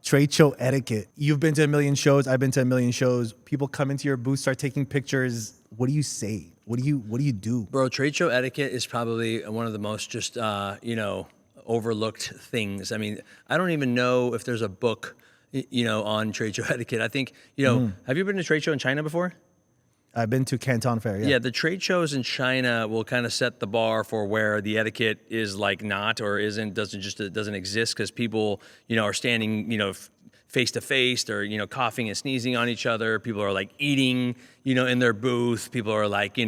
Trade show etiquette. You've been to a million shows. I've been to a million shows. People come into your booth, start taking pictures. What do you say? What do you do? Bro, trade show etiquette is probably one of the most just, overlooked things. I mean, I don't even know if there's a book, on trade show etiquette. I think, have you been to a trade show in China before? I've been to Canton Fair. Yeah, the trade shows in China will kind of set the bar for where the etiquette is like not or isn't, doesn't exist because people, are standing, face to face, or coughing and sneezing on each other. People are like eating, in their booth. People are like,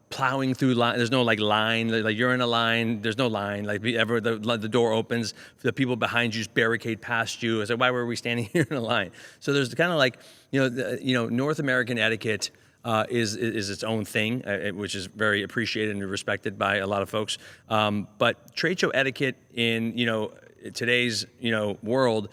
plowing through line. There's no like line. Like you're in a line. There's no line. Like the door opens, the people behind you just barricade past you. It's like, why were we standing here in a line? So there's kind of like, North American etiquette. Is its own thing, which is very appreciated and respected by a lot of folks. But trade show etiquette in today's world,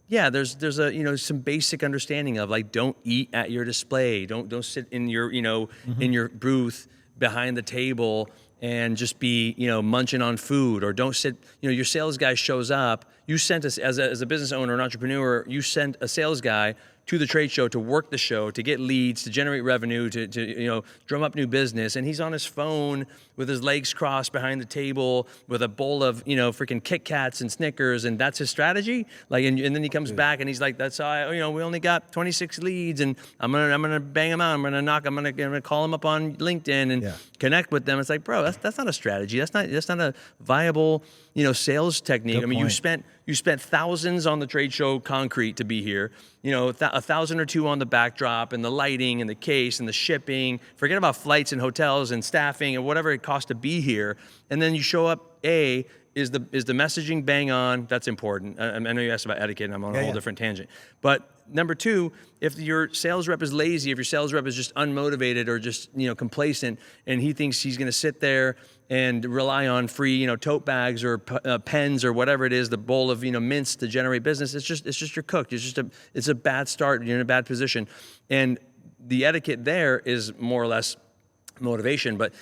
yeah, there's a some basic understanding of like don't eat at your display, don't sit in your in your booth behind the table and just be munching on food, or don't sit. Your sales guy shows up. You sent us as a business owner, an entrepreneur. You sent a sales guy to the trade show to work the show, to get leads, to generate revenue, to drum up new business, and he's on his phone with his legs crossed behind the table with a bowl of freaking Kit Kats and Snickers, and that's his strategy. Like, and then he comes back and he's like, "That's how we only got 26 leads, and I'm gonna bang them out. I'm gonna call them up on LinkedIn and connect with them." It's like, bro, that's not a strategy. That's not a viable sales technique. Good I mean, point. you spent thousands on the trade show concrete to be here. A thousand or two on the backdrop and the lighting and the case and the shipping. Forget about flights and hotels and staffing and whatever it costs to be here. And then you show up. Is the messaging bang on? That's important. I know you asked about etiquette, and I'm on a whole different tangent. But number two, if your sales rep is lazy, if your sales rep is just unmotivated or just complacent, and he thinks he's going to sit there and rely on free tote bags or pens or whatever it is, the bowl of mints to generate business, it's just you're cooked. It's a bad start. You're in a bad position, and the etiquette there is more or less motivation, but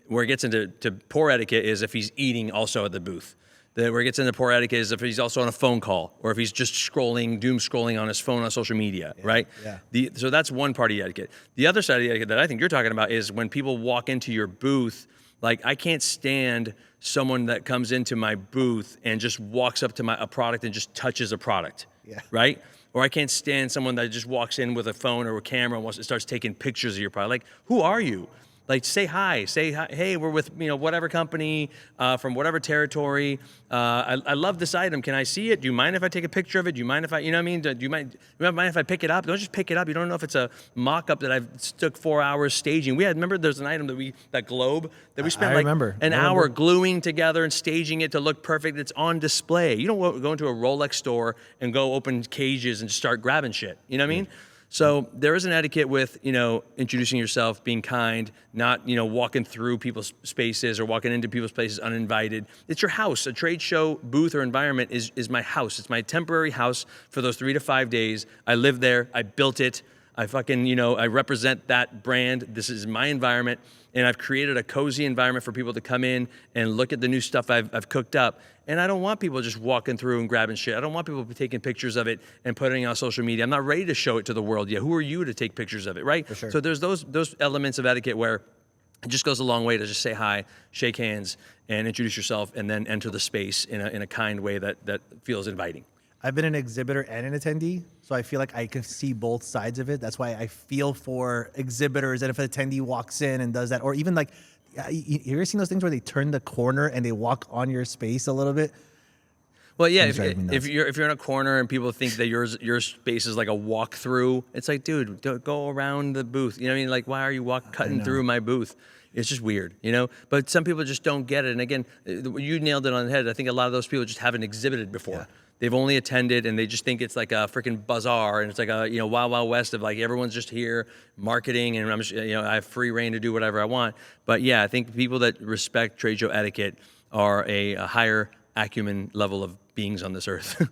where it gets into poor etiquette is if he's eating also at the booth. Where it gets into poor etiquette is if he's also on a phone call or if he's just doom scrolling on his phone on social media, right? Yeah. So that's one part of the etiquette. The other side of the etiquette that I think you're talking about is when people walk into your booth. Like, I can't stand someone that comes into my booth and just walks up to a product and just touches a product, right? Or I can't stand someone that just walks in with a phone or a camera and starts taking pictures of your product. Like, who are you? Like, say hi. Say hi. Hey, we're with whatever company from whatever territory. I love this item. Can I see it? Do you mind if I take a picture of it? Do you mind if I, what I mean? Do you mind if I pick it up? Don't just pick it up. You don't know if it's a mock-up that I've took 4 hours staging. Remember there's an item that globe that we spent an hour gluing together and staging it to look perfect. It's on display. You don't go into a Rolex store and go open cages and just start grabbing shit. You know what I mean? So there is an etiquette with, introducing yourself, being kind, not, walking through people's spaces or walking into people's places uninvited. It's your house. A trade show booth or environment is my house. It's my temporary house for those 3 to 5 days. I live there. I built it. I I represent that brand. This is my environment. And I've created a cozy environment for people to come in and look at the new stuff I've cooked up. And I don't want people just walking through and grabbing shit. I don't want people taking pictures of it and putting it on social media. I'm not ready to show it to the world yet. Who are you to take pictures of it, right? For sure. So there's those elements of etiquette where it just goes a long way to just say hi, shake hands, and introduce yourself, and then enter the space in a kind way that feels inviting. I've been an exhibitor and an attendee, so I feel like I can see both sides of it. That's why I feel for exhibitors, and if an attendee walks in and does that, or even like, you ever seen those things where they turn the corner and they walk on your space a little bit? Well, yeah, if you're in a corner and people think that your space is like a walk-through, it's like, dude, don't go around the booth. You know what I mean? Like, why are you cutting through my booth? It's just weird, But some people just don't get it. And again, you nailed it on the head. I think a lot of those people just haven't exhibited before. Yeah. They've only attended, and they just think it's like a freaking bazaar, and it's like a wild, wild west of like everyone's just here marketing, and I'm just, I have free reign to do whatever I want. But yeah, I think people that respect trade show etiquette are a higher acumen level of beings on this earth.